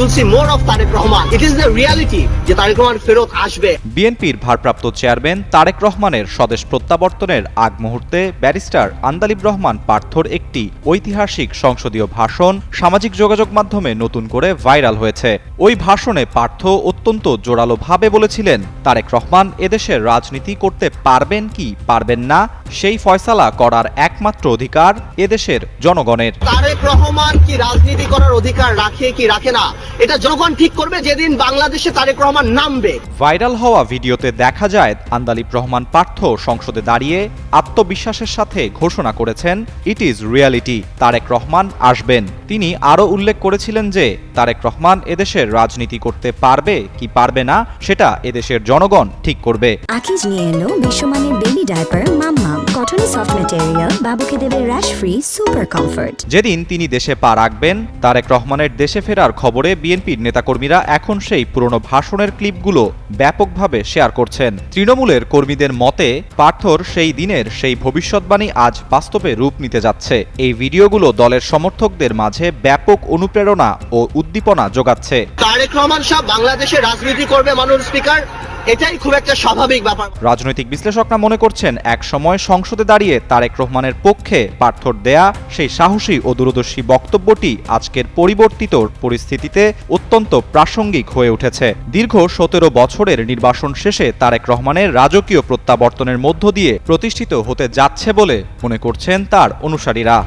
will see more of Tariq Rahman. It is the reality যে তারেক রহমান ফেরত আসবে। বিএনপির ভারপ্রাপ্ত চেয়ারম্যান তারেক রহমানের স্বদেশ প্রত্যাবর্তনের আগ মুহূর্তে ব্যারিস্টার আন্দালিব রহমান পার্থর একটি ঐতিহাসিক সংসদীয় ভাষণ সামাজিক যোগাযোগ মাধ্যমে নতুন করে ভাইরাল হয়েছে। ওই ভাষণে পার্থ অত্যন্ত জোরালোভাবে বলেছিলেন, তারেক রহমান এদেশের রাজনীতি করতে পারবেন কি পারবেন না সেই ফয়সালা করার একমাত্র অধিকার এদেশের জনগণের। তারেক রহমান কি রাজনীতি করার অধিকার রাখে কি রাখে না এটা জনগণ ঠিক করবে যেদিন বাংলাদেশে তারেক রহমান নামবে। ভাইরাল হওয়া ভিডিওতে দেখা যায় আন্দালিব রহমান পার্থ সংসদে দাঁড়িয়ে আত্মবিশ্বাসের সাথে ঘোষণা করেছেন, it is reality, Tarique Rahman আসবেন। তিনি আরও উল্লেখ করেছিলেন যে তারেক রহমান এদেশের রাজনীতি করতে পারবে কি পারবে না সেটা এদেশের জনগণ ঠিক করবে। আকিজ নিয়ে এলো বিশ্বমানের বেবি ডায়াপার মাম্মাম, কটনে সফট ম্যাটেরিয়াল, বাবুকে দেবে র্যাশ ফ্রি সুপার কমফর্ট। যেদিন তিনি দেশে পা রাখবেন, তারেক রহমানের দেশে ফেরার খবরে বিএনপির নেতাকর্মীরা এখন সেই পুরনো ভাষণের ক্লিপগুলো ব্যাপকভাবে শেয়ার করছেন। তৃণমূলের কর্মীদের মতে পার্থর সেই দিনের সেই ভবিষ্যৎবাণী আজ বাস্তবে রূপ নিতে যাচ্ছে। এই ভিডিওগুলো দলের সমর্থকদের মাঝে ব্যাপক অনুপ্রেরণা ও উদ্দীপনা যোগাচ্ছে। তারেক রহমান সাহেব বাংলাদেশে রাজনীতি করবে মাননীয় স্পিকার, এটাই খুব একটা স্বাভাবিক ব্যাপার। রাজনৈতিক বিশ্লেষকরা মনে করছেন, এক সময় সংসদে দাঁড়িয়ে তারেক রহমানের পক্ষে পার্থর দেয়া সেই সাহসী ও দূরদর্শী বক্তব্যটি আজকের পরিবর্তিত পরিস্থিতিতে অত্যন্ত প্রাসঙ্গিক হয়ে উঠেছে। দীর্ঘ 17 বছরের নির্বাসন শেষে তারেক রহমানের রাজকীয় প্রত্যাবর্তনের মধ্য দিয়ে প্রতিষ্ঠিত হতে যাচ্ছে বলে মনে করছেন তার অনুসারীরা।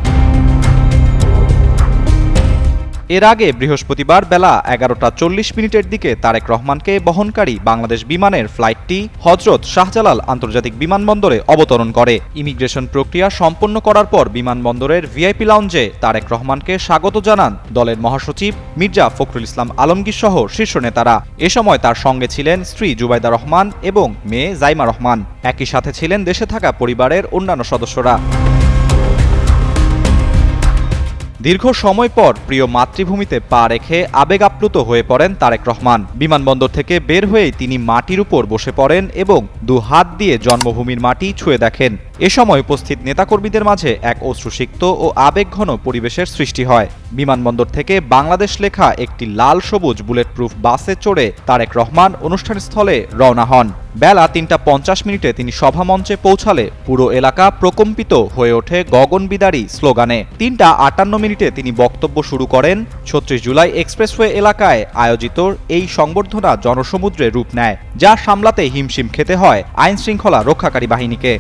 এর আগে বৃহস্পতিবার বেলা 11:40 দিকে তারেক রহমানকে বহনকারী বাংলাদেশ বিমানের ফ্লাইটটি হযরত শাহজালাল আন্তর্জাতিক বিমানবন্দরে অবতরণ করে। ইমিগ্রেশন প্রক্রিয়া সম্পন্ন করার পর বিমানবন্দরের ভিআইপি লাউঞ্জে তারেক রহমানকে স্বাগত জানান দলের মহাসচিব মির্জা ফখরুল ইসলাম আলমগীর সহ শীর্ষ নেতারা। এ সময় তার সঙ্গে ছিলেন স্ত্রী জুবাইদা রহমান এবং মেয়ে জাইমা রহমান। একই সাথে ছিলেন দেশে থাকা পরিবারের অন্যান্য সদস্যরা। দীর্ঘ সময় পর প্রিয় মাতৃভূমিতে পা রেখে আবেগ আপ্লুত হয়ে পড়েন তারেক রহমান। বিমানবন্দর থেকে বের হয়েই তিনি মাটির উপর বসে পড়েন এবং 2 হাত দিয়ে জন্মভূমির মাটি ছুঁয়ে দেখেন। এ সময় উপস্থিত নেতাকর্মীদের মাঝে এক অশ্রুসিক্ত ও আবেগঘন পরিবেশের সৃষ্টি হয়। বিমানবন্দর থেকে বাংলাদেশ লেখা একটি লাল সবুজ বুলেট প্রুফ বাসে চড়ে তারেক রহমান অনুষ্ঠানস্থলে রওনা হন। বেলা 3:50 তিনি সভামঞ্চে পৌঁছালে পুরো এলাকা প্রকম্পিত হয়ে ওঠে গগনবিদারী স্লোগানে। 3:58 তিনি বক্তব্য শুরু করেন। 36 জুলাই এক্সপ্রেসওয়ে এলাকায় আয়োজিত এই সংবর্ধনা জনসমুদ্রে রূপ নেয়, যা সামলাতে হিমশিম খেতে হয় আইন শৃঙ্খলা রক্ষাকারী বাহিনীকে।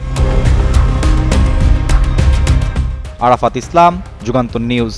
আরাফাত ইসলাম, যুগান্তর নিউজ।